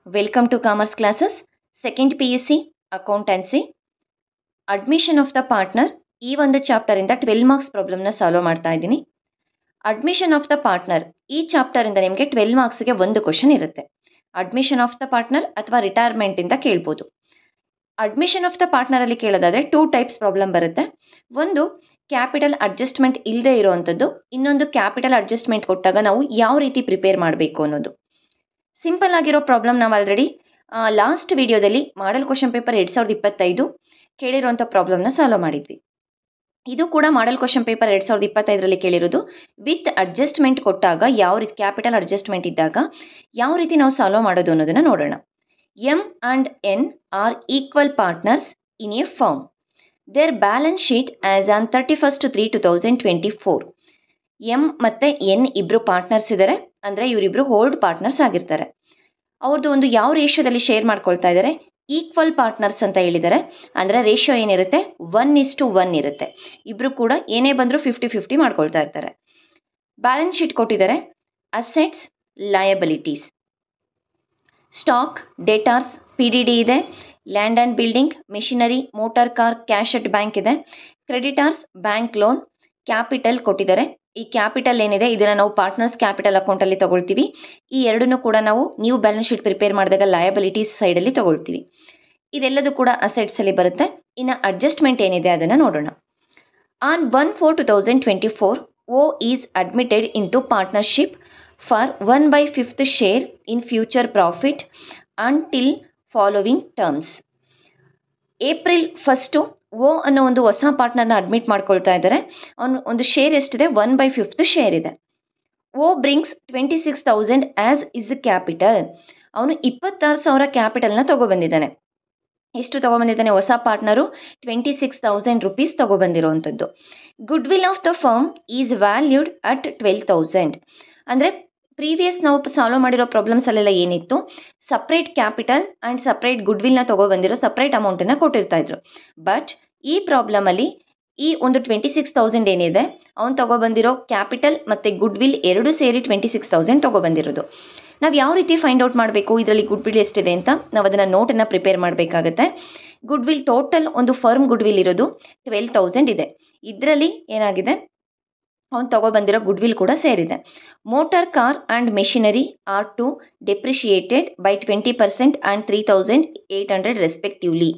Welcome to Commerce Classes, Second PUC, Accountancy, Admission of the Partner. ಈ ಒಂದು chapter ಇಂದ 12 marks ಪ್ರಾಬ್ಲಮ್ನ solve ಮಾಡ್ತಾ ಇದ್ದೀನಿ. ಅಡ್ಮಿಷನ್ ಆಫ್ ದ ಪಾರ್ಟ್ನರ್ ಈ ಚಾಪ್ಟರ್ ಇಂದ ನಿಮಗೆ 12 ಮಾರ್ಕ್ಸ್ಗೆ ಒಂದು ಕ್ವಶನ್ ಇರುತ್ತೆ. ಅಡ್ಮಿಷನ್ ಆಫ್ ದ ಪಾರ್ಟ್ನರ್ ಅಥವಾ ರಿಟೈರ್ಮೆಂಟ್ ಇಂದ ಕೇಳ್ಬೋದು. ಅಡ್ಮಿಷನ್ ಆಫ್ ದ ಪಾರ್ಟ್ನರ್ ಅಲ್ಲಿ ಕೇಳೋದಾದ್ರೆ 2 ಟೈಪ್ಸ್ ಪ್ರಾಬ್ಲಮ್ ಬರುತ್ತೆ. ಒಂದು ಕ್ಯಾಪಿಟಲ್ ಅಡ್ಜಸ್ಟ್ಮೆಂಟ್ ಇಲ್ಲದೆ ಇರುವಂಥದ್ದು, ಇನ್ನೊಂದು ಕ್ಯಾಪಿಟಲ್ ಅಡ್ಜಸ್ಟ್ಮೆಂಟ್ ಕೊಟ್ಟಾಗ ನಾವು ಯಾವ ರೀತಿ ಪ್ರಿಪೇರ್ ಮಾಡಬೇಕು ಅನ್ನೋದು. ಸಿಂಪಲ್ ಆಗಿರೋ ಪ್ರಾಬ್ಲಮ್ ನಾವು ಆಲ್ರೆಡಿ ಲಾಸ್ಟ್ ವಿಡಿಯೋದಲ್ಲಿ ಮಾಡೆಲ್ ಕ್ವಶನ್ ಪೇಪರ್ 2025 ಕೇಳಿರುವಂಥ ಪ್ರಾಬ್ಲಮ್ನ ಸಾಲ್ವ್ ಮಾಡಿದ್ವಿ. ಇದು ಕೂಡ ಮಾಡೆಲ್ ಕ್ವಶನ್ ಪೇಪರ್ 2025ರಲ್ಲಿ ಕೇಳಿರೋದು. ವಿತ್ ಅಡ್ಜಸ್ಟ್ಮೆಂಟ್ ಕೊಟ್ಟಾಗ ಯಾವ ರೀತಿ, ಕ್ಯಾಪಿಟಲ್ ಅಡ್ಜಸ್ಟ್ಮೆಂಟ್ ಇದ್ದಾಗ ಯಾವ ರೀತಿ ನಾವು ಸಾಲ್ವ್ ಮಾಡೋದು ಅನ್ನೋದನ್ನ ನೋಡೋಣ. M and N are equal partners in a firm. Their balance sheet as on 31/3/2024. M ಮತ್ತು ಎನ್ ಇಬ್ಬರು ಪಾರ್ಟ್ನರ್ಸ್ ಇದ್ದಾರೆ, ಅಂದರೆ ಇವರಿಬ್ಬರು ಹೋಲ್ಡ್ ಪಾರ್ಟ್ನರ್ಸ್ ಆಗಿರ್ತಾರೆ. ಅವ್ರದ್ದು ಒಂದು ಯಾವ ರೇಷಿಯೋದಲ್ಲಿ ಶೇರ್ ಮಾಡ್ಕೊಳ್ತಾ ಇದ್ದಾರೆ, ಈಕ್ವಲ್ ಪಾರ್ಟ್ನರ್ಸ್ ಅಂತ ಹೇಳಿದ್ದಾರೆ. ಅಂದರೆ ರೇಷಿಯೋ ಏನಿರುತ್ತೆ, 1:1 ಇರುತ್ತೆ. ಇಬ್ಬರು ಕೂಡ ಏನೇ ಬಂದರೂ 50-50 ಮಾಡ್ಕೊಳ್ತಾ ಇರ್ತಾರೆ. ಬ್ಯಾಲೆನ್ಸ್ ಶೀಟ್ ಕೊಟ್ಟಿದ್ದಾರೆ. ಅಸೆಟ್ಸ್, ಲಯಬಿಲಿಟೀಸ್, ಸ್ಟಾಕ್, ಡೇಟಾರ್ಸ್, PDD ಇದೆ. Land and building, machinery, motor car, cash at bank ಇದೆ. ಕ್ರೆಡಿಟಾರ್ಸ್, ಬ್ಯಾಂಕ್ ಲೋನ್, ಕ್ಯಾಪಿಟಲ್ ಕೊಟ್ಟಿದ್ದಾರೆ. ಈ ಕ್ಯಾಪಿಟಲ್ ಏನಿದೆ ಇದನ್ನು ನಾವು ಪಾರ್ಟ್ನರ್ಸ್ ಕ್ಯಾಪಿಟಲ್ ಅಕೌಂಟಲ್ಲಿ ತಗೊಳ್ತೀವಿ. ಈ ಎರಡನ್ನೂ ಕೂಡ ನಾವು ನ್ಯೂ ಬ್ಯಾಲೆನ್ಸ್ ಶೀಟ್ ಪ್ರಿಪೇರ್ ಮಾಡಿದಾಗ ಲಯಬಿಲಿಟೀಸ್ ಸೈಡಲ್ಲಿ ತಗೊಳ್ತೀವಿ. ಇದೆಲ್ಲದೂ ಕೂಡ ಅಸೆಟ್ಸಲ್ಲಿ ಬರುತ್ತೆ. ಇನ್ನು ಅಡ್ಜಸ್ಟ್ಮೆಂಟ್ ಏನಿದೆ ಅದನ್ನು ನೋಡೋಣ. On 1/4/2024 O is admitted into partnership for 1/5 share in future profit until following terms. April 1 O ಅನ್ನೋ ಒಂದು ಹೊಸ ಪಾರ್ಟ್ನರ್ನ ಅಡ್ಮಿಟ್ ಮಾಡ್ಕೊಳ್ತಾ ಇದ್ದಾರೆ. ಅವನು ಒಂದು ಶೇರ್ ಎಷ್ಟಿದೆ, 1/5 ಶೇರ್ ಇದೆ. O brings 26,000 as his capital. ಅವನು 26,000 ಕ್ಯಾಪಿಟಲ್ನ ತಗೊಬಂದಿದ್ದಾನೆ. ಎಷ್ಟು ತಗೊಬಂದಿದ್ದಾನೆ ಹೊಸ ಪಾರ್ಟ್ನರು? 26,000 ರೂಪೀಸ್ ತಗೊಬಂದಿರುವಂಥದ್ದು. Good will of the firm is valued at 12,000. ಅಂದರೆ ಪ್ರೀವಿಯಸ್ ನಾವು ಸಾಲ್ವ್ ಮಾಡಿರೋ ಪ್ರಾಬ್ಲಮ್ಸ್ ಅಲ್ಲೆಲ್ಲ ಏನಿತ್ತು, separate capital and separate good ವಿಲ್ನ ತಗೊಬಂದಿರೋ ಸಪ್ರೇಟ್ ಅಮೌಂಟನ್ನು ಕೊಟ್ಟಿರ್ತಾ ಇದ್ರು. ಬಟ್ ಈ ಪ್ರಾಬ್ಲಮಲ್ಲಿ ಈ ಒಂದು 26,000 ಏನಿದೆ, ಅವ್ನು ತಗೊಬಂದಿರೋ ಕ್ಯಾಪಿಟಲ್ ಮತ್ತು ಗುಡ್ ವಿಲ್ ಎರಡೂ ಸೇರಿ 26,000 ತಗೊಬಂದಿರೋದು. ನಾವು ಯಾವ ರೀತಿ ಫೈಂಡ್ ಔಟ್ ಮಾಡಬೇಕು, ಇದರಲ್ಲಿ ಗುಡ್ ವಿಲ್ ಎಷ್ಟಿದೆ ಅಂತ ನಾವು ಅದನ್ನು ನೋಟನ್ನು ಪ್ರಿಪೇರ್ ಮಾಡಬೇಕಾಗತ್ತೆ. ಗುಡ್ ವಿಲ್ ಟೋಟಲ್ ಒಂದು ಫರ್ಮ್ ಗುಡ್ ವಿಲ್ ಇರೋದು 12,000 ಇದೆ. ಇದರಲ್ಲಿ ಏನಾಗಿದೆ, ಅವ್ನು ತಗೊಬಂದಿರೋ ಗುಡ್ ವಿಲ್ ಕೂಡ ಸೇರಿದೆ. Motor car and machinery are to depreciated by 20% and 3,800 respectively.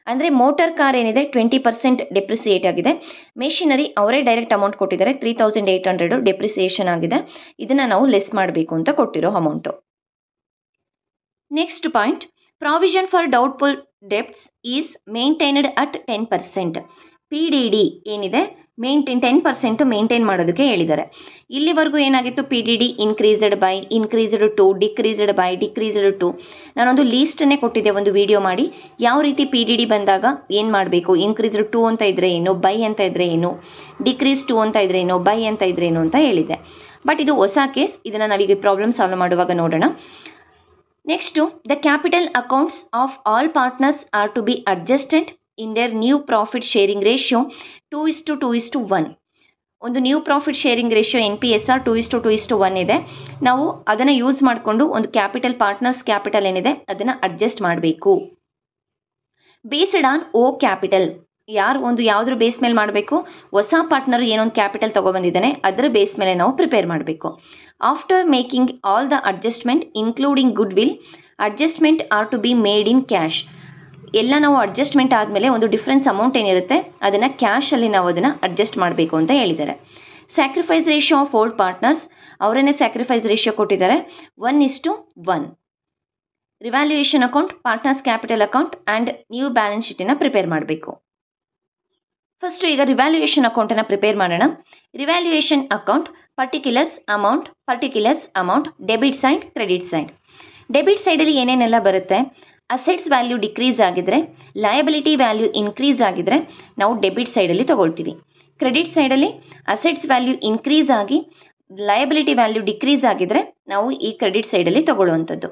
ಅಂದರೆ ಮೋಟಾರ್ ಕಾರ್ ಏನಿದೆ 20% ಡೆಪ್ರಿಸಿಯೇಟ್ ಆಗಿದೆ. ಮೆಷಿನರಿ ಅವರೇ ಡೈರೆಕ್ಟ್ ಅಮೌಂಟ್ ಕೊಟ್ಟಿದ್ದಾರೆ, 3,800 ಡೆಪ್ರಿಸಿಯೇಷನ್ ಆಗಿದೆ. ಇದನ್ನು ನಾವು ಲೆಸ್ ಮಾಡಬೇಕು ಅಂತ ಕೊಟ್ಟಿರೋ amount. Next point, provision for doubtful debts is maintained at 10%. PDD ಏನಿದೆ 10% ಮೇಂಟೈನ್ ಮಾಡೋದಕ್ಕೆ ಹೇಳಿದ್ದಾರೆ. ಇಲ್ಲಿವರೆಗೂ ಏನಾಗಿತ್ತು, PDD increased by, increased to, decreased by, decreased to. ನಾನೊಂದು ಲೀಸ್ಟನ್ನೇ ಕೊಟ್ಟಿದ್ದೆ ಒಂದು ವಿಡಿಯೋ ಮಾಡಿ, ಯಾವ ರೀತಿ PDD ಬಂದಾಗ ಏನು ಮಾಡಬೇಕು, ಇನ್ಕ್ರೀಸ್ಡ್ ಟು ಅಂತ ಇದ್ರೆ ಏನು, ಬೈ ಅಂತ ಇದ್ರೆ ಏನು, ಡಿಕ್ರೀಸ್ ಟು ಅಂತ ಇದ್ರೆ ಏನು, ಬೈ ಅಂತ ಇದ್ರೆ ಏನು ಅಂತ ಹೇಳಿದ್ದೆ. ಬಟ್ ಇದು ಹೊಸ ಕೇಸ್, ಇದನ್ನು ನಾವೀಗ ಪ್ರಾಬ್ಲಮ್ ಸಾಲ್ವ್ ಮಾಡುವಾಗ ನೋಡೋಣ. Next, the capital accounts of all partners are to be adjusted in their new profit sharing ratio 2:2:1. ಒಂದು new profit sharing ratio NPSR 2:2:1 ಇದೆ. ನಾವು ಅದನ್ನು ಯೂಸ್ ಮಾಡಿಕೊಂಡು ಒಂದು ಕ್ಯಾಪಿಟಲ್, ಪಾರ್ಟ್ನರ್ಸ್ ಕ್ಯಾಪಿಟಲ್ ಏನಿದೆ ಅದನ್ನು ಅಡ್ಜಸ್ಟ್ ಮಾಡಬೇಕು. ಬೇಸ್ಡ್ ಆನ್ ಓ ಕ್ಯಾಪಿಟಲ್, ಯಾವುದ್ರ ಬೇಸ್ ಮೇಲೆ ಮಾಡಬೇಕು, ಹೊಸ ಪಾರ್ಟ್ನರ್ ಏನೊಂದು ಕ್ಯಾಪಿಟಲ್ ತಗೊಬಂದಿದ್ದಾನೆ ಅದರ ಬೇಸ್ ಮೇಲೆ ನಾವು ಪ್ರಿಪೇರ್ ಮಾಡಬೇಕು. After making all the adjustment including goodwill, adjustment are to be made in cash. ಎಲ್ಲ ನಾವು ಅಡ್ಜಸ್ಟ್ಮೆಂಟ್ ಆದಮೇಲೆ ಒಂದು ಡಿಫ್ರೆನ್ಸ್ ಅಮೌಂಟ್ ಏನಿರುತ್ತೆ ಅದನ್ನು ಕ್ಯಾಶಲ್ಲಿ ನಾವು ಅದನ್ನು ಅಡ್ಜಸ್ಟ್ ಮಾಡಬೇಕು ಅಂತ ಹೇಳಿದ್ದಾರೆ. Sacrifice ratio of old partners, ಅವರನ್ನೇ ಸ್ಯಾಕ್ರಿಫೈಸ್ ರೇಷಿಯೋ ಕೊಟ್ಟಿದ್ದಾರೆ 1:1. Revaluation account, partners capital account and new balance ಶೀಟನ್ನು ಪ್ರಿಪೇರ್ ಮಾಡಬೇಕು. ಫಸ್ಟು ಈಗ ರಿವ್ಯಾಲ್ಯೂಯೇಷನ್ ಅಕೌಂಟನ್ನು ಪ್ರಿಪೇರ್ ಮಾಡೋಣ. Revaluation account, particulars amount, debit side, credit side. Debit ಸೈಡಲ್ಲಿ ಏನೇನೆಲ್ಲ ಬರುತ್ತೆ, ಅಸೆಟ್ಸ್ ವ್ಯಾಲ್ಯೂ ಡಿಕ್ರೀಸ್ ಆಗಿದ್ರೆ, ಲಯಬಿಲಿಟಿ ವ್ಯಾಲ್ಯೂ ಇನ್ಕ್ರೀಸ್ ಆಗಿದ್ರೆ ನಾವು ಡೆಬಿಟ್ ಸೈಡಲ್ಲಿ ತಗೊಳ್ತೀವಿ. ಕ್ರೆಡಿಟ್ ಸೈಡಲ್ಲಿ ಅಸೆಟ್ಸ್ ವ್ಯಾಲ್ಯೂ ಇನ್ಕ್ರೀಸ್ ಆಗಿ ಲಯಬಿಲಿಟಿ ವ್ಯಾಲ್ಯೂ ಡಿಕ್ರೀಸ್ ಆಗಿದ್ರೆ ನಾವು ಈ ಕ್ರೆಡಿಟ್ ಸೈಡಲ್ಲಿ ತಗೊಳ್ಳುವಂಥದ್ದು.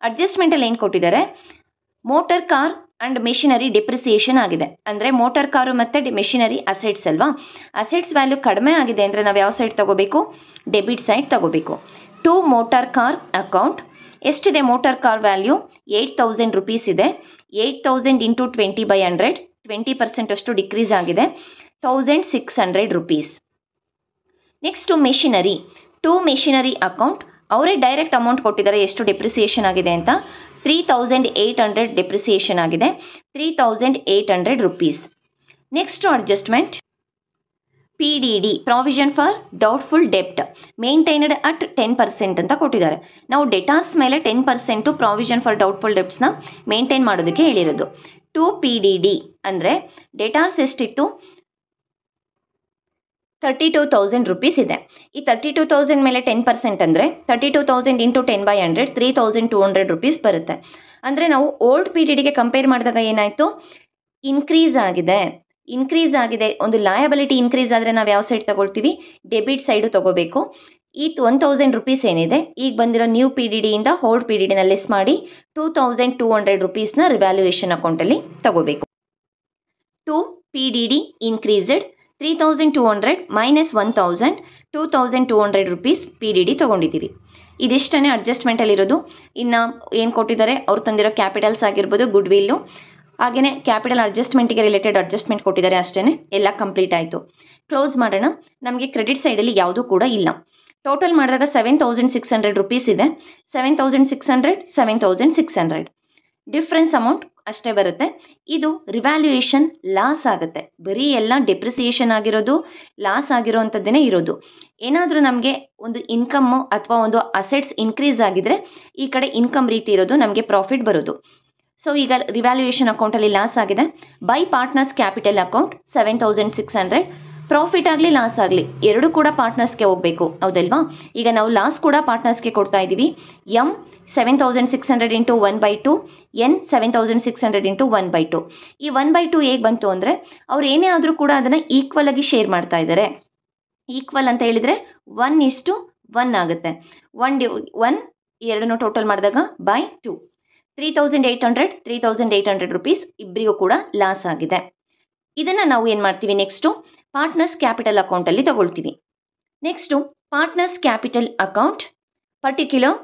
ಅಡ್ಜಸ್ಟ್ಮೆಂಟಲ್ಲಿ ಏನು ಕೊಟ್ಟಿದ್ದಾರೆ, motor car and machinery depreciation ಆಗಿದೆ. ಅಂದರೆ ಮೋಟಾರ್ ಕಾರು ಮತ್ತು ಮೆಷಿನರಿ ಅಸೆಟ್ಸ್ ಅಲ್ವಾ, ಅಸೆಟ್ಸ್ ವ್ಯಾಲ್ಯೂ ಕಡಿಮೆ ಆಗಿದೆ ಅಂದರೆ ನಾವು ಯಾವ ಸೈಡ್ ತಗೋಬೇಕು, ಡೆಬಿಟ್ ಸೈಡ್ ತಗೋಬೇಕು. ಟು ಮೋಟಾರ್ ಕಾರ್ ಅಕೌಂಟ್ ಎಷ್ಟಿದೆ ಮೋಟಾರ್ ಕಾರ್ ವ್ಯಾಲ್ಯೂ 8000 ರುಪೀಸ್ ಇದೆ. 8000 ಇಂಟು 20/100 20% ಅಷ್ಟು ಡಿಕ್ರೀಸ್ ಆಗಿದೆ, 1600 rupees. Next machinery. To machinery account ಅವರೇ ಡೈರೆಕ್ಟ್ ಅಮೌಂಟ್ ಕೊಟ್ಟಿದ್ದಾರೆ ಎಷ್ಟು ಡೆಪ್ರಿಸಿಯೇಷನ್ ಆಗಿದೆ ಅಂತ. 3800 ಡೆಪ್ರಿಸಿಯೇಷನ್ ಆಗಿದೆ, 3800 rupees. Next adjustment PDD provision for doubtful ಡೆಪ್ಟ್ maintained at 10% ಅಂತ ಕೊಟ್ಟಿದ್ದಾರೆ. ನಾವು ಡೆಟಾರ್ಸ್ ಮೇಲೆ 10% ಪ್ರಾವಿಷನ್ ಫಾರ್ ಡೌಟ್ಫುಲ್ ಡೆಪ್ಟ್ಸ್ನ ಮೇಂಟೈನ್ ಮಾಡೋದಕ್ಕೆ ಹೇಳಿರೋದು. ಟು PDD ಅಂದರೆ ಡೆಟಾರ್ಸ್ ಎಷ್ಟಿತ್ತು, 32,000 ರುಪೀಸ್ ಇದೆ. ಈ 32,000 ಮೇಲೆ 10% ಅಂದರೆ 32,000 ಇಂಟು 10/100 3200 ರುಪೀಸ್ ಬರುತ್ತೆ. ಅಂದರೆ ನಾವು ಓಲ್ಡ್ PDDಗೆ ಕಂಪೇರ್ ಮಾಡಿದಾಗ ಏನಾಯಿತು, ಇನ್ಕ್ರೀಸ್ ಆಗಿದೆ. ಒಂದು ಲಯಬಿಲಿಟಿ ಇನ್ಕ್ರೀಸ್ ಆದರೆ ನಾವು ಯಾವ ಸೈಡ್ ತಗೊಳ್ತೀವಿ, ಡೆಬಿಟ್ ಸೈಡು ತಗೋಬೇಕು. ಈ 1000 ರುಪೀಸ್ ಏನಿದೆ ಈಗ ಬಂದಿರೋ ನ್ಯೂ PDDಯಿಂದ ಓಲ್ಡ್ PDDನ ಲೆಸ್ ಮಾಡಿ 2200 ರುಪೀಸ್ನ ರಿವ್ಯಾಲ್ಯೂಯೇಷನ್ ಅಕೌಂಟಲ್ಲಿ ತಗೋಬೇಕು. To PDD increased 3200 minus 1000 2200 rupees PDD ತೊಗೊಂಡಿದ್ದೀವಿ. ಇದಿಷ್ಟೇ ಅಡ್ಜಸ್ಟ್ಮೆಂಟಲ್ಲಿರೋದು. ಇನ್ನು ಏನು ಕೊಟ್ಟಿದ್ದಾರೆ, ಅವ್ರು ತಂದಿರೋ ಕ್ಯಾಪಿಟಲ್ಸ್ ಆಗಿರ್ಬೋದು, ಗುಡ್ ವಿಲ್ಲು, ಹಾಗೆಯೇ ಕ್ಯಾಪಿಟಲ್ ಅಡ್ಜಸ್ಟ್ಮೆಂಟಿಗೆ ರಿಲೇಟೆಡ್ ಅಡ್ಜಸ್ಟ್ಮೆಂಟ್ ಕೊಟ್ಟಿದ್ದಾರೆ. ಅಷ್ಟೇ, ಎಲ್ಲ ಕಂಪ್ಲೀಟ್ ಆಯಿತು. ಕ್ಲೋಸ್ ಮಾಡೋಣ. ನಮಗೆ ಕ್ರೆಡಿಟ್ ಸೈಡಲ್ಲಿ ಯಾವುದೂ ಕೂಡ ಇಲ್ಲ. ಟೋಟಲ್ ಮಾಡಿದಾಗ 7600 ರುಪೀಸ್ ಇದೆ. 7600 7600 ಡಿಫ್ರೆನ್ಸ್ ಅಮೌಂಟ್ ಅಷ್ಟೇ ಬರುತ್ತೆ. ಇದು ರಿವ್ಯಾಲ್ಯೂಯೇಷನ್ ಲಾಸ್ ಆಗುತ್ತೆ. ಬರೀ ಎಲ್ಲ ಡೆಪ್ರಿಸಿಯೇಷನ್ ಆಗಿರೋದು, ಲಾಸ್ ಆಗಿರೋವಂಥದ್ದೇ ಇರೋದು. ಏನಾದರೂ ನಮಗೆ ಒಂದು ಇನ್ಕಮ್ಮು ಅಥವಾ ಒಂದು ಅಸೆಟ್ಸ್ ಇನ್ಕ್ರೀಸ್ ಆಗಿದ್ರೆ ಈ ಕಡೆ ಇನ್ಕಮ್ ರೀತಿ ಇರೋದು, ನಮಗೆ ಪ್ರಾಫಿಟ್ ಬರೋದು. ಸೊ ಈಗ ರಿವ್ಯಾಲ್ಯೂಯೇಷನ್ ಅಕೌಂಟಲ್ಲಿ ಲಾಸ್ ಆಗಿದೆ. By partners capital account 7600. Profit ಆಗಲಿ ಲಾಸ್ ಆಗಲಿ ಎರಡು ಕೂಡ ಪಾರ್ಟ್ನರ್ಸ್ಗೆ ಹೋಗಬೇಕು, ಹೌದಲ್ವಾ? ಈಗ ನಾವು ಲಾಸ್ ಕೂಡ ಪಾರ್ಟ್ನರ್ಸ್ಗೆ ಕೊಡ್ತಾ ಇದ್ದೀವಿ. M 7600 into 1/2, N 7600 into 1/2. ಈ 1/2 ಹೇಗೆ ಬಂತು ಅಂದರೆ ಅವ್ರು ಏನೇ ಆದರೂ ಕೂಡ ಅದನ್ನು ಈಕ್ವಲ್ ಆಗಿ ಶೇರ್ ಮಾಡ್ತಾ ಇದ್ದಾರೆ. ಈಕ್ವಲ್ ಅಂತ ಹೇಳಿದರೆ 1:1 ಆಗುತ್ತೆ. 1 ಎರಡನ್ನೂ ಟೋಟಲ್ ಮಾಡಿದಾಗ ಬೈ 2. 3800 ರುಪೀಸ್ ಇಬ್ಬರಿಗೂ ಕೂಡ ಲಾಸ್ ಆಗಿದೆ. ಇದನ್ನು ನಾವು ಏನು ಮಾಡ್ತೀವಿ, ನೆಕ್ಸ್ಟು ಪಾರ್ಟ್ನರ್ಸ್ ಕ್ಯಾಪಿಟಲ್ ಅಕೌಂಟಲ್ಲಿ ತಗೊಳ್ತೀವಿ. Next partners capital account particular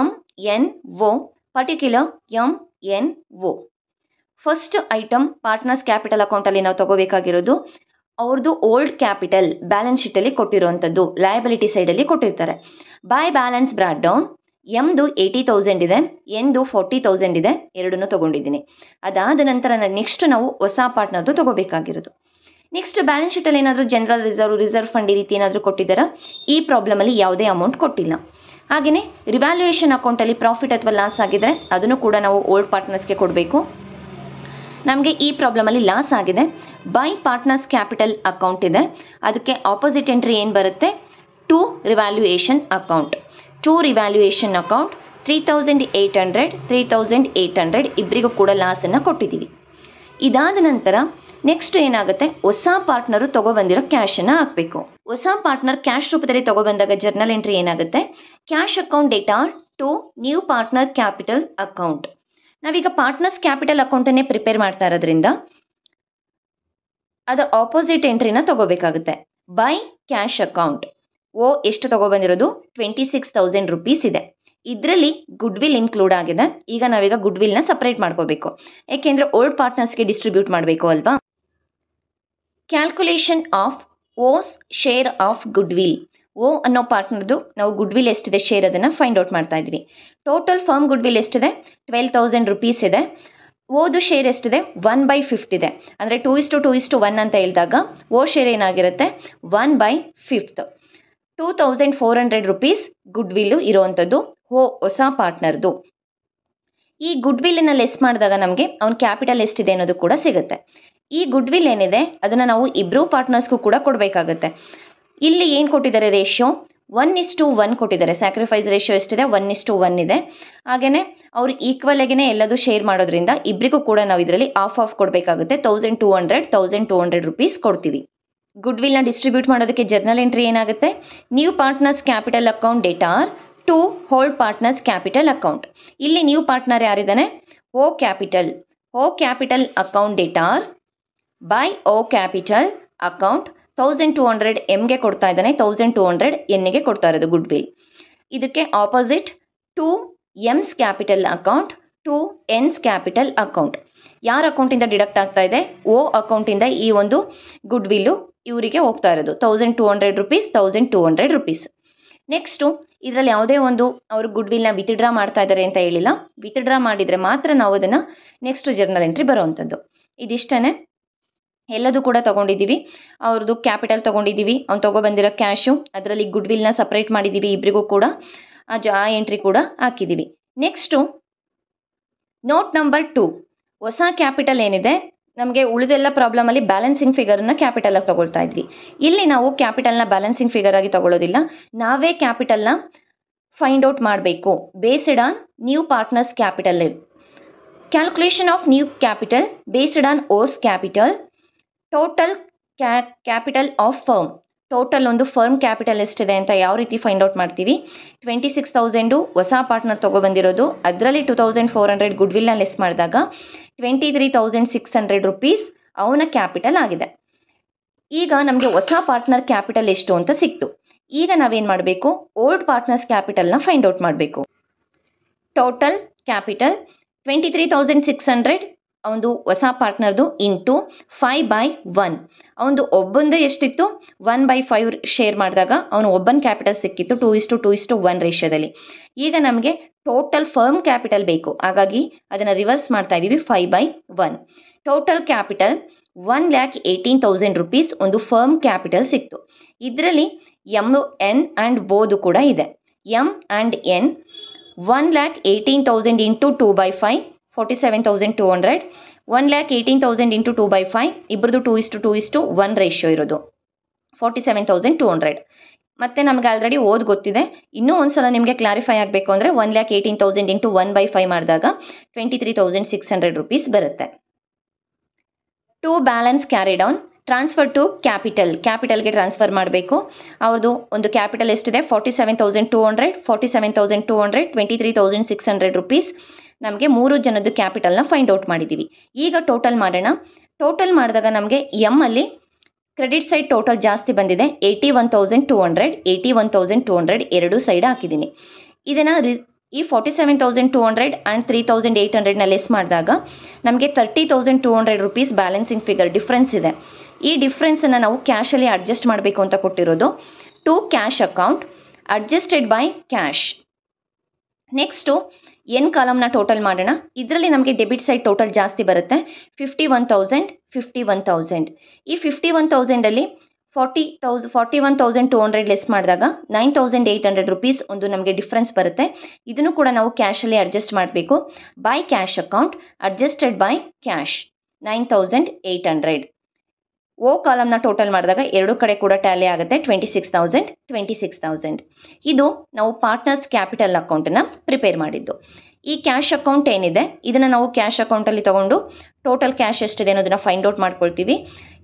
MNO, particular MNO. First item partners capital ಅಕೌಂಟಲ್ಲಿ ನಾವು ತಗೋಬೇಕಾಗಿರೋದು ಅವ್ರದ್ದು ಓಲ್ಡ್ ಕ್ಯಾಪಿಟಲ್ ಬ್ಯಾಲೆನ್ಸ್ ಶೀಟಲ್ಲಿ ಕೊಟ್ಟಿರುವಂಥದ್ದು, ಲಯಬಿಲಿಟಿ ಸೈಡಲ್ಲಿ ಕೊಟ್ಟಿರ್ತಾರೆ. ಬೈ ಬ್ಯಾಲೆನ್ಸ್ ಬ್ರಾಡ್ ಡೌನ್ ಎಮ್ದು 80,000 ಇದೆ, ಎಂದು 40,000 ಇದೆ, ಎರಡನ್ನೂ ತೊಗೊಂಡಿದ್ದೀನಿ. ಅದಾದ ನಂತರ ನೆಕ್ಸ್ಟ್ ನಾವು ಹೊಸ ಪಾರ್ಟ್ನರ್ದು ತೊಗೋಬೇಕಾಗಿರೋದು. ನೆಕ್ಸ್ಟ್ ಬ್ಯಾಲೆನ್ಸ್ ಶೀಟಲ್ಲಿ ಏನಾದರೂ ಜನರಲ್ ರಿಸರ್ವ್ ಫಂಡ್ ಈ ರೀತಿ ಏನಾದರೂ ಕೊಟ್ಟಿದ್ದಾರಾ? ಈ ಪ್ರಾಬ್ಲಮಲ್ಲಿ ಯಾವುದೇ ಅಮೌಂಟ್ ಕೊಟ್ಟಿಲ್ಲ. ಹಾಗೆಯೇ ರಿವ್ಯಾಲ್ಯೂಯೇಷನ್ ಅಕೌಂಟಲ್ಲಿ ಪ್ರಾಫಿಟ್ ಅಥವಾ ಲಾಸ್ ಆಗಿದ್ರೆ ಅದನ್ನು ಕೂಡ ನಾವು ಓಲ್ಡ್ ಪಾರ್ಟ್ನರ್ಸ್ಗೆ ಕೊಡಬೇಕು. ನಮಗೆ ಈ ಪ್ರಾಬ್ಲಮಲ್ಲಿ ಲಾಸ್ ಆಗಿದೆ. ಬೈ ಪಾರ್ಟ್ನರ್ಸ್ ಕ್ಯಾಪಿಟಲ್ ಅಕೌಂಟ್ ಇದೆ, ಅದಕ್ಕೆ ಆಪೋಸಿಟ್ ಎಂಟ್ರಿ ಏನು ಬರುತ್ತೆ, to revaluation account. To revaluation account 3800 ಇಬ್ಬರಿಗೂ ಕೂಡ ಲಾಸನ್ನು ಕೊಟ್ಟಿದ್ದೀವಿ. ಇದಾದ ನಂತರ ನೆಕ್ಸ್ಟ್ ಏನಾಗುತ್ತೆ, ಹೊಸ ಪಾರ್ಟ್ನರು ತೊಗೊಬಂದಿರೋ ಕ್ಯಾಶನ್ನು ಹಾಕಬೇಕು. ಹೊಸ ಪಾರ್ಟ್ನರ್ ಕ್ಯಾಶ್ ರೂಪದಲ್ಲಿ ತೊಗೊಬಂದಾಗ ಜರ್ನಲ್ ಎಂಟ್ರಿ ಏನಾಗುತ್ತೆ, cash account data to new partner capital account. ನಾವೀಗ ಪಾರ್ಟ್ನರ್ಸ್ ಕ್ಯಾಪಿಟಲ್ ಅಕೌಂಟನ್ನೇ ಪ್ರಿಪೇರ್ ಮಾಡ್ತಾ ಇರೋದ್ರಿಂದ ಅದರ ಆಪೋಸಿಟ್ ಎಂಟ್ರಿನ ತೊಗೋಬೇಕಾಗುತ್ತೆ. ಬೈ ಕ್ಯಾಶ್ ಅಕೌಂಟ್ ಎಷ್ಟು ತೊಗೊಬಂದಿರೋದು 26,000 ರುಪೀಸ್ ಇದೆ. ಇದರಲ್ಲಿ ಗುಡ್ ವಿಲ್ ಇನ್ಕ್ಲೂಡ್ ಆಗಿದೆ. ಈಗ ನಾವೀಗ ಗುಡ್ ವಿಲ್ನ ಸಪ್ರೇಟ್ ಮಾಡ್ಕೋಬೇಕು, ಯಾಕೆಂದರೆ ಓಲ್ಡ್ ಪಾರ್ಟ್ನರ್ಸ್ಗೆ ಡಿಸ್ಟ್ರಿಬ್ಯೂಟ್ ಮಾಡಬೇಕು ಅಲ್ವಾ. Calculation of O's share of good will. O ಅನ್ನೋ ಪಾರ್ಟ್ನರ್ದು ನಾವು ಗುಡ್ ವಿಲ್ ಎಷ್ಟಿದೆ ಶೇರ್ ಅದನ್ನು ಫೈಂಡ್ ಔಟ್ ಮಾಡ್ತಾ ಇದ್ವಿ. ಟೋಟಲ್ ಫರ್ಮ್ ಗುಡ್ ವಿಲ್ ಎಷ್ಟಿದೆ, 12,000 ರುಪೀಸ್ ಇದೆ. ಓದು ಶೇರ್ ಎಷ್ಟಿದೆ, 1/5 ಇದೆ. ಅಂದರೆ 2:2:1 ಅಂತ ಹೇಳಿದಾಗ ಓ ಶೇರ್ ಏನಾಗಿರುತ್ತೆ, 1/5. 2,400 ರುಪೀಸ್ ಗುಡ್ ವಿಲ್ಲು ಇರೋವಂಥದ್ದು ಹೊಸ ಪಾರ್ಟ್ನರ್ದು. ಈ ಗುಡ್ ವಿಲ್ನ ಲೆಸ್ ಮಾಡಿದಾಗ ನಮಗೆ ಅವ್ನ ಕ್ಯಾಪಿಟಲ್ ಎಷ್ಟಿದೆ ಅನ್ನೋದು ಕೂಡ ಸಿಗುತ್ತೆ. ಈ ಗುಡ್ ವಿಲ್ ಏನಿದೆ ಅದನ್ನು ನಾವು ಇಬ್ಬರು ಪಾರ್ಟ್ನರ್ಸ್ಗೂ ಕೂಡ ಕೊಡಬೇಕಾಗುತ್ತೆ. ಇಲ್ಲಿ ಏನು ಕೊಟ್ಟಿದ್ದಾರೆ ರೇಷಿಯೋ, 1:1 ಕೊಟ್ಟಿದ್ದಾರೆ. ಸ್ಯಾಕ್ರಿಫೈಸ್ ರೇಷಿಯೋ ಎಷ್ಟಿದೆ, 1:1 ಇದೆ. ಹಾಗೆಯೇ ಅವರು ಈಕ್ವಲ್ ಆಗಿನೇ ಎಲ್ಲದೂ ಶೇರ್ ಮಾಡೋದ್ರಿಂದ ಇಬ್ಬರಿಗೂ ಕೂಡ ನಾವು ಇದರಲ್ಲಿ ಆಫ್ ಕೊಡಬೇಕಾಗುತ್ತೆ. 1,200 ರುಪೀಸ್ ಕೊಡ್ತೀವಿ. ಗುಡ್ ವಿಲ್ನ ಡಿಸ್ಟ್ರಿಬ್ಯೂಟ್ ಮಾಡೋದಕ್ಕೆ ಜರ್ನಲ್ ಎಂಟ್ರಿ ಏನಾಗುತ್ತೆ, new partners capital account debtor to old partners capital account. ಇಲ್ಲಿ ನ್ಯೂ ಪಾರ್ಟ್ನರ್ ಯಾರಿದ್ದಾನೆ, O capital account debtor by O capital account 1,200 ಎಮ್ಗೆ ಕೊಡ್ತಾ ಇದ್ದಾನೆ, 1,200 ಎನ್ಗೆ ಕೊಡ್ತಾ ಇರೋದು ಗುಡ್ ವಿಲ್. ಇದಕ್ಕೆ opposite to M's capital account to N's capital account. ಯಾರ ಅಕೌಂಟಿಂದ ಡಿಡಕ್ಟ್ ಆಗ್ತಾ ಇದೆ? ಓ ಅಕೌಂಟಿಂದ ಈ ಒಂದು ಗುಡ್ ವಿಲ್ಲು ಇವರಿಗೆ ಹೋಗ್ತಾ ಇರೋದು 1200 ರೂಪೀಸ್, 1200 ರೂಪೀಸ್. ನೆಕ್ಸ್ಟು ಇದರಲ್ಲಿ ಯಾವುದೇ ಒಂದು ಅವರು ಗುಡ್ ವಿಲ್ನ ವಿತ್ಡ್ರಾ ಮಾಡ್ತಾ ಇದ್ದಾರೆ ಅಂತ ಹೇಳಿಲ್ಲ. ವಿತ್ಡ್ರಾ ಮಾಡಿದರೆ ಮಾತ್ರ ನಾವು ಅದನ್ನು ನೆಕ್ಸ್ಟ್ ಜರ್ನಲ್ ಎಂಟ್ರಿ ಬರೋವಂಥದ್ದು. ಇದಿಷ್ಟೇ, ಎಲ್ಲದೂ ಕೂಡ ತೊಗೊಂಡಿದ್ದೀವಿ. ಅವ್ರದ್ದು ಕ್ಯಾಪಿಟಲ್ ತೊಗೊಂಡಿದ್ದೀವಿ, ಅವ್ನು ತೊಗೊಬಂದಿರೋ ಕ್ಯಾಶು, ಅದರಲ್ಲಿ ಗುಡ್ ವಿಲ್ನ ಸಪ್ರೇಟ್ ಮಾಡಿದ್ದೀವಿ ಇಬ್ಬರಿಗೂ ಕೂಡ, ಆ ಎಂಟ್ರಿ ಕೂಡ ಹಾಕಿದ್ದೀವಿ. ನೆಕ್ಸ್ಟು ನೋಟ್ ನಂಬರ್ 2, ಹೊಸ ಕ್ಯಾಪಿಟಲ್ ಏನಿದೆ ನಮಗೆ ಉಳಿದೆಲ್ಲ ಪ್ರಾಬ್ಲಮಲ್ಲಿ ಬ್ಯಾಲೆನ್ಸಿಂಗ್ ಫಿಗರನ್ನ ಕ್ಯಾಪಿಟಲಾಗಿ ತೊಗೊಳ್ತಾ ಇದ್ವಿ. ಇಲ್ಲಿ ನಾವು ಕ್ಯಾಪಿಟಲ್ನ ಬ್ಯಾಲೆನ್ಸಿಂಗ್ ಫಿಗರ್ ಆಗಿ ತೊಗೊಳ್ಳೋದಿಲ್ಲ, ನಾವೇ ಕ್ಯಾಪಿಟಲ್ನ ಫೈಂಡ್ ಔಟ್ ಮಾಡಬೇಕು based on new partners capital. Calculation of new capital based on O's capital. Total capital of firm, total ಒಂದು ಫರ್ಮ್ ಕ್ಯಾಪಿಟಲ್ ಎಷ್ಟಿದೆ ಅಂತ ಯಾವ ರೀತಿ ಫೈಂಡ್ ಔಟ್ ಮಾಡ್ತೀವಿ? 26,000 ಹೊಸ ಪಾರ್ಟ್ನರ್ ತೊಗೊಬಂದಿರೋದು, ಅದರಲ್ಲಿ 2,400 ಗುಡ್ ವಿಲ್ನ ಲೆಸ್ ಮಾಡಿದಾಗ 23,600 ರೂಪೀಸ್ ಅವನ ಕ್ಯಾಪಿಟಲ್ ಆಗಿದೆ. ಈಗ ನಮಗೆ ಹೊಸ ಪಾರ್ಟ್ನರ್ ಕ್ಯಾಪಿಟಲ್ ಎಷ್ಟು ಅಂತ ಸಿಕ್ತು. ಈಗ ನಾವೇನು ಮಾಡಬೇಕು? ಓಲ್ಡ್ ಪಾರ್ಟ್ನರ್ಸ್ ಕ್ಯಾಪಿಟಲ್ನ ಫೈಂಡ್ ಔಟ್ ಮಾಡಬೇಕು. ಟೋಟಲ್ ಕ್ಯಾಪಿಟಲ್ 23,600 ಅವನು ಹೊಸ ಪಾರ್ಟ್ನರ್ದು ಇಂಟು 5/1. ಅವನು ಒಬ್ಬಂದು ಎಷ್ಟಿತ್ತು? 1/5 ಶೇರ್ ಮಾಡಿದಾಗ ಅವನು ಒಬ್ಬನ ಕ್ಯಾಪಿಟಲ್ ಸಿಕ್ಕಿತ್ತು 2:1 ರೇಷಿಯೋದಲ್ಲಿ. ಈಗ ನಮಗೆ ಟೋಟಲ್ ಫರ್ಮ್ ಕ್ಯಾಪಿಟಲ್ ಬೇಕು, ಹಾಗಾಗಿ ಅದನ್ನು ರಿವರ್ಸ್ ಮಾಡ್ತಾ ಇದ್ದೀವಿ 5/1. ಟೋಟಲ್ ಕ್ಯಾಪಿಟಲ್ 1,18,000 ರೂಪೀಸ್ ಒಂದು ಫರ್ಮ್ ಕ್ಯಾಪಿಟಲ್ ಸಿಕ್ತು. ಇದರಲ್ಲಿ ಎಮ್ ಎನ್ ಆ್ಯಂಡ್ ಓದು ಕೂಡ ಇದೆ. M and N 1,18,000 into 2/5 47,200. 1,18,000 into 2/5 ಇಬ್ಬರದು 2:1 ರೇಷಿಯೋ ಇರೋದು 47,200. ಮತ್ತು ನಮಗೆ ಆಲ್ರೆಡಿ ಓದ್ ಗೊತ್ತಿದೆ. ಇನ್ನೂ ಒಂದ್ಸಲ ನಿಮಗೆ ಕ್ಲಾರಿಫೈ ಆಗಬೇಕು ಅಂದರೆ 1,18,000 ಇಂಟು 1/5 ಮಾಡಿದಾಗ 23,600 ರೂಪೀಸ್ ಬರುತ್ತೆ. To balance carry down transfer to capital, ಕ್ಯಾಪಿಟಲ್ಗೆ ಟ್ರಾನ್ಸ್ಫರ್ ಮಾಡಬೇಕು. ಅವ್ರದ್ದು ಒಂದು ಕ್ಯಾಪಿಟಲ್ ಎಷ್ಟಿದೆ? 47,200, 47,200, 23,600 ರೂಪೀಸ್. ನಮಗೆ 3 ಜನದ್ದು ಕ್ಯಾಪಿಟಲ್ನ ಫೈಂಡ್ ಔಟ್ ಮಾಡಿದ್ದೀವಿ. ಈಗ ಟೋಟಲ್ ಮಾಡೋಣ. ಟೋಟಲ್ ಮಾಡಿದಾಗ ನಮಗೆ ಎಮ್ ಅಲ್ಲಿ ಕ್ರೆಡಿಟ್ ಸೈಡ್ ಟೋಟಲ್ ಜಾಸ್ತಿ ಬಂದಿದೆ, 81,200, 81,200 ಎರಡೂ ಸೈಡ್ ಹಾಕಿದ್ದೀನಿ. ಇದನ್ನು ಈ 47,200 ಆ್ಯಂಡ್ 3,800ನ ಲೆಸ್ ಮಾಡಿದಾಗ ನಮಗೆ 30,200 ರೂಪೀಸ್ ಬ್ಯಾಲೆನ್ಸಿಂಗ್ ಫಿಗರ್ ಡಿಫ್ರೆನ್ಸ್ ಇದೆ. ಈ ಡಿಫ್ರೆನ್ಸನ್ನು ನಾವು ಕ್ಯಾಶಲ್ಲಿ ಅಡ್ಜಸ್ಟ್ ಮಾಡಬೇಕು ಅಂತ ಕೊಟ್ಟಿರೋದು. To cash account adjusted by cash. Next N ಕಾಲಮ್ನ ಟೋಟಲ್ ಮಾಡೋಣ. ಇದರಲ್ಲಿ ನಮಗೆ ಡೆಬಿಟ್ ಸೈಡ್ ಟೋಟಲ್ ಜಾಸ್ತಿ ಬರುತ್ತೆ, 51,000. ಈ 51,000ಅಲ್ಲಿ 41,200 ಲೆಸ್ ಮಾಡಿದಾಗ 9,800 ರೂಪೀಸ್ ಒಂದು ನಮಗೆ ಡಿಫ್ರೆನ್ಸ್ ಬರುತ್ತೆ. ಇದನ್ನು ಕೂಡ ನಾವು ಕ್ಯಾಶಲ್ಲಿ ಅಡ್ಜಸ್ಟ್ ಮಾಡಬೇಕು. By cash account adjusted by cash 9,800. ಓ ಕಾಲಮ್ನ ಟೋಟಲ್ ಮಾಡಿದಾಗ ಎರಡು ಕಡೆ ಕೂಡ ಟ್ಯಾಲಿ ಆಗುತ್ತೆ 26,000. ಇದು ನಾವು ಪಾರ್ಟ್ನರ್ಸ್ ಕ್ಯಾಪಿಟಲ್ ಅಕೌಂಟನ್ನು ಪ್ರಿಪೇರ್ ಮಾಡಿದ್ದು. ಈ ಕ್ಯಾಶ್ ಅಕೌಂಟ್ ಏನಿದೆ ಇದನ್ನು ನಾವು ಕ್ಯಾಶ್ ಅಕೌಂಟಲ್ಲಿ ತೊಗೊಂಡು ಟೋಟಲ್ ಕ್ಯಾಶ್ ಎಷ್ಟಿದೆ ಅನ್ನೋದನ್ನು ಫೈಂಡ್ ಔಟ್ ಮಾಡ್ಕೊಳ್ತೀವಿ.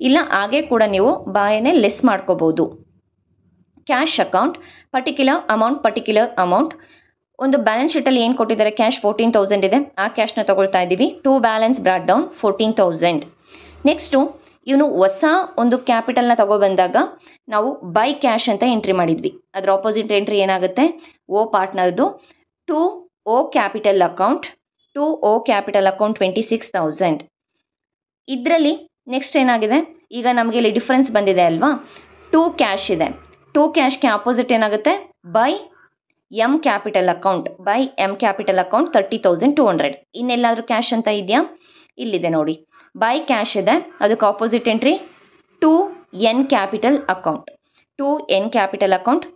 ಇಲ್ಲ ಹಾಗೆ ಕೂಡ ನೀವು ಬಾಯನ್ನೇ ಲೆಸ್ ಮಾಡ್ಕೋಬೋದು. ಕ್ಯಾಶ್ ಅಕೌಂಟ್ ಪರ್ಟಿಕ್ಯುಲರ್ ಅಮೌಂಟ್ ಒಂದು ಬ್ಯಾಲೆನ್ಸ್ ಶೀಟಲ್ಲಿ ಏನು ಕೊಟ್ಟಿದ್ದಾರೆ? ಕ್ಯಾಶ್ 14,000 ಇದೆ, ಆ ಕ್ಯಾಶ್ನ ತೊಗೊಳ್ತಾ ಇದ್ದೀವಿ. To balance brought down 14,000. Next ಇವನು ಹೊಸ ಒಂದು ಕ್ಯಾಪಿಟಲ್ನ ತಗೊಬಂದಾಗ ನಾವು ಬೈ ಕ್ಯಾಶ್ ಅಂತ ಎಂಟ್ರಿ ಮಾಡಿದ್ವಿ. ಅದರ ಆಪೋಸಿಟ್ ಎಂಟ್ರಿ ಏನಾಗುತ್ತೆ? ಓ ಪಾರ್ಟ್ನರ್ದು ಟು ಓ ಕ್ಯಾಪಿಟಲ್ ಅಕೌಂಟ್ 26,000. ಇದರಲ್ಲಿ ನೆಕ್ಸ್ಟ್ ಏನಾಗಿದೆ? ಈಗ ನಮಗೆ ಇಲ್ಲಿ ಡಿಫ್ರೆನ್ಸ್ ಬಂದಿದೆ ಅಲ್ವಾ? ಟು ಕ್ಯಾಶ್ ಇದೆ. ಟು ಕ್ಯಾಶ್ಗೆ ಆಪೋಸಿಟ್ ಏನಾಗುತ್ತೆ? By M capital account 30,200. ಇನ್ನೆಲ್ಲಾದರೂ ಕ್ಯಾಶ್ ಅಂತ ಇದೆಯಾ? ಇಲ್ಲಿದೆ ನೋಡಿ, ಬೈ ಕ್ಯಾಶ್ ಇದೆ. ಅದಕ್ಕೆ opposite entry to N capital account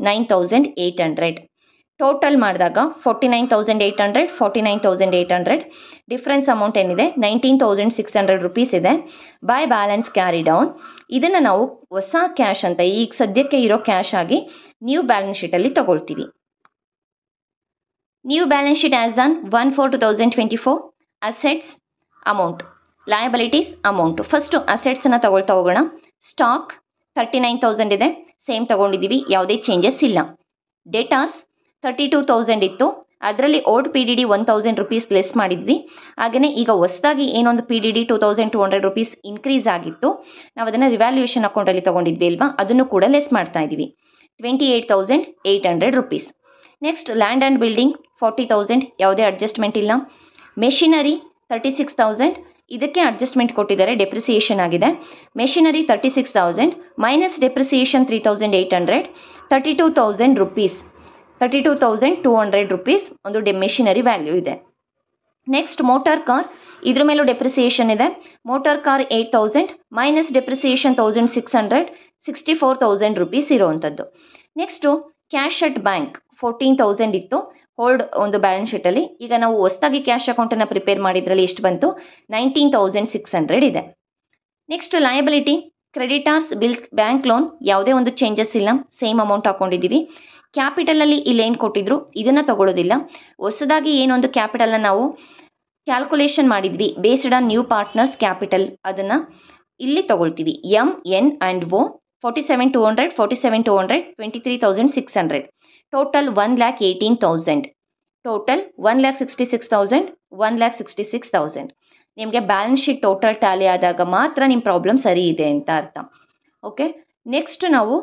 9,800. Total ಮಾಡಿದಾಗ 49,800 ಡಿಫ್ರೆನ್ಸ್ ಅಮೌಂಟ್ ಏನಿದೆ 19,600 ರೂಪೀಸ್ ಇದೆ. ಬೈ ಬ್ಯಾಲೆನ್ಸ್ ಕ್ಯಾರಿ ಡೌನ್ ಇದನ್ನು ನಾವು ಹೊಸ ಕ್ಯಾಶ್ ಅಂತ ಈಗ ಸದ್ಯಕ್ಕೆ ಇರೋ ಕ್ಯಾಶ್ ಆಗಿ ನ್ಯೂ ಬ್ಯಾಲೆನ್ಸ್ ಶೀಟಲ್ಲಿ ತಗೊಳ್ತೀವಿ. New balance sheet as on 1/4/2024. Assets amount, liabilities amount. First ಅಸೆಟ್ಸನ್ನು ತಗೊಳ್ತಾ ಹೋಗೋಣ. ಸ್ಟಾಕ್ 39,000 ಇದೆ, ಸೇಮ್ ತಗೊಂಡಿದ್ದೀವಿ, ಯಾವುದೇ ಚೇಂಜಸ್ ಇಲ್ಲ. ಡೇಟಾಸ್ 32,000 ಇತ್ತು, ಅದರಲ್ಲಿ ಓಲ್ಡ್ PDD 1,000 ರೂಪೀಸ್ ಲೆಸ್ ಮಾಡಿದ್ವಿ. ಹಾಗೆಯೇ ಈಗ ಹೊಸದಾಗಿ ಏನೊಂದು PDD 2,200 ರೂಪೀಸ್ ಇನ್ಕ್ರೀಸ್ ಆಗಿತ್ತು, ನಾವು ಅದನ್ನು ರಿವ್ಯಾಲ್ಯೂಯೇಷನ್ ಅಕೌಂಟಲ್ಲಿ ತೊಗೊಂಡಿದ್ವಿ ಅಲ್ವಾ, ಅದನ್ನು ಕೂಡ ಲೆಸ್ ಮಾಡ್ತಾ ಇದ್ದೀವಿ 28,800 rupees. Next land and building 40,000, ಯಾವುದೇ ಅಡ್ಜಸ್ಟ್ಮೆಂಟ್ ಇಲ್ಲ. ಮೆಷಿನರಿ 36,000, ಇದಕ್ಕೆ ಅಡ್ಜಸ್ಟ್ಮೆಂಟ್ ಕೊಟ್ಟಿದ್ದಾರೆ, ಡೆಪ್ರಿಸಿಯೇಷನ್ ಆಗಿದೆ. Machinery 36,000 minus depreciation 3,800, 32,000 rupees, 32,200 rupees ಒಂದು ಮೆಷಿನರಿ ವ್ಯಾಲ್ಯೂ ಇದೆ. ನೆಕ್ಸ್ಟ್ ಮೋಟಾರ್ ಕಾರ್, ಇದ್ರ ಮೇಲೂ ಡೆಪ್ರಿಸಿಯೇಷನ್ ಇದೆ. Motor car 8,000 minus depreciation 1,600, 64,000 rupees ಇರುವಂಥದ್ದು. ನೆಕ್ಸ್ಟು ಕ್ಯಾಶ್ ಅಟ್ ಬ್ಯಾಂಕ್ 14,000 ಇತ್ತು ಹೋಲ್ಡ್ ಒಂದು ಬ್ಯಾಲೆನ್ಸ್ ಶೀಟಲ್ಲಿ. ಈಗ ನಾವು ಹೊಸದಾಗಿ ಕ್ಯಾಶ್ ಅಕೌಂಟನ್ನು ಪ್ರಿಪೇರ್ ಮಾಡಿದ್ರಲ್ಲಿ ಎಷ್ಟು ಬಂತು, 19,600 ಇದೆ. Next liability, creditors, bills, bank loan ಯಾವುದೇ ಒಂದು ಚೇಂಜಸ್ ಇಲ್ಲ, ಸೇಮ್ ಅಮೌಂಟ್ ಹಾಕೊಂಡಿದ್ದೀವಿ. ಕ್ಯಾಪಿಟಲಲ್ಲಿ ಇಲ್ಲೇನು ಕೊಟ್ಟಿದ್ರು ಇದನ್ನು ತಗೊಳ್ಳೋದಿಲ್ಲ. ಹೊಸದಾಗಿ ಏನೊಂದು ಕ್ಯಾಪಿಟಲ್ನ ನಾವು ಕ್ಯಾಲ್ಕುಲೇಷನ್ ಮಾಡಿದ್ವಿ based on new partners capital, ಅದನ್ನು ಇಲ್ಲಿ ತಗೊಳ್ತೀವಿ. MN and O 47,200, 47,200, 23,600, total 1,18,000, total 1,66,000, 1,66,000. ನಿಮಗೆ ಬ್ಯಾಲೆನ್ಸ್ ಶೀಟ್ ಟೋಟಲ್ ಟ್ಯಾಲಿ ಆದಾಗ ಮಾತ್ರ ನಿಮ್ಮ ಪ್ರಾಬ್ಲಮ್ ಸರಿ ಇದೆ ಅಂತ ಅರ್ಥ. ಓಕೆ, ನೆಕ್ಸ್ಟ್ ನಾವು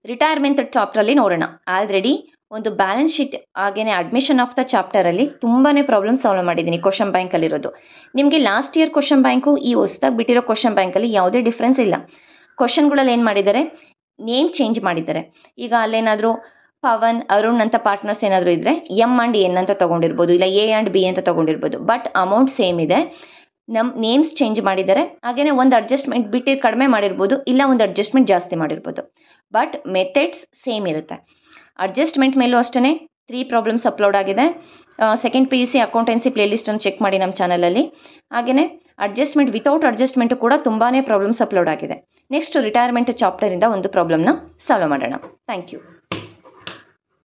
ರಿಟೈರ್ಮೆಂಟ್ ಚಾಪ್ಟ್ರಲ್ಲಿ ನೋಡೋಣ. ಆಲ್ರೆಡಿ ಒಂದು ಬ್ಯಾಲೆನ್ಸ್ ಶೀಟ್ ಹಾಗೇನೆ ಅಡ್ಮಿಷನ್ ಆಫ್ ದ ಚಾಪ್ಟರಲ್ಲಿ ತುಂಬಾ ಪ್ರಾಬ್ಲಮ್ ಸಾಲ್ವ್ ಮಾಡಿದ್ದೀನಿ ಕ್ವಶನ್ ಬ್ಯಾಂಕಲ್ಲಿರೋದು. ನಿಮಗೆ ಲಾಸ್ಟ್ ಇಯರ್ ಕ್ವಶನ್ ಬ್ಯಾಂಕು ಈ ಹೊಸದಾಗಿ ಬಿಟ್ಟಿರೋ ಕ್ವಶನ್ ಬ್ಯಾಂಕಲ್ಲಿ ಯಾವುದೇ ಡಿಫ್ರೆನ್ಸ್ ಇಲ್ಲ. ಕ್ವಶನ್ಗಳಲ್ಲಿ ಏನು ಮಾಡಿದ್ದಾರೆ, ನೇಮ್ ಚೇಂಜ್ ಮಾಡಿದ್ದಾರೆ. ಈಗ ಅಲ್ಲೇನಾದರೂ ಪವನ್, ಅರುಣ್ ಅಂತ ಪಾರ್ಟ್ನರ್ಸ್ ಏನಾದರೂ ಇದ್ದರೆ M and N ಅಂತ ತೊಗೊಂಡಿರ್ಬೋದು, ಇಲ್ಲ A and B ಅಂತ ತೊಗೊಂಡಿರ್ಬೋದು. ಬಟ್ ಅಮೌಂಟ್ ಸೇಮ್ ಇದೆ, ನಮ್ಮ ನೇಮ್ಸ್ ಚೇಂಜ್ ಮಾಡಿದ್ದಾರೆ. ಹಾಗೆಯೇ ಒಂದು ಅಡ್ಜಸ್ಟ್ಮೆಂಟ್ ಬಿಟ್ಟು ಕಡಿಮೆ ಮಾಡಿರ್ಬೋದು, ಇಲ್ಲ ಒಂದು ಅಡ್ಜಸ್ಟ್ಮೆಂಟ್ ಜಾಸ್ತಿ ಮಾಡಿರ್ಬೋದು. ಬಟ್ ಮೆಥಡ್ಸ್ ಸೇಮ್ ಇರುತ್ತೆ. ಅಡ್ಜಸ್ಟ್ಮೆಂಟ್ ಮೇಲೂ ಅಷ್ಟೇ 3 ಪ್ರಾಬ್ಲಮ್ಸ್ ಅಪ್ಲೋಡ್ ಆಗಿದೆ. ಸೆಕೆಂಡ್ PUC ಅಕೌಂಟೆನ್ಸಿ ಪ್ಲೇಲಿಸ್ಟನ್ನು ಚೆಕ್ ಮಾಡಿ ನಮ್ಮ ಚಾನಲಲ್ಲಿ. ಹಾಗೆಯೇ ಅಡ್ಜಸ್ಟ್ಮೆಂಟ್ ವಿತೌಟ್ ಅಡ್ಜಸ್ಟ್ಮೆಂಟು ಕೂಡ ತುಂಬಾ ಪ್ರಾಬ್ಲಮ್ಸ್ ಅಪ್ಲೋಡ್ ಆಗಿದೆ. ನೆಕ್ಸ್ಟ್ ರಿಟೈರ್ಮೆಂಟ್ ಚಾಪ್ಟರಿಂದ ಒಂದು ಪ್ರಾಬ್ಲಮ್ನ ಸಾಲ್ವ್ ಮಾಡೋಣ. Thank you.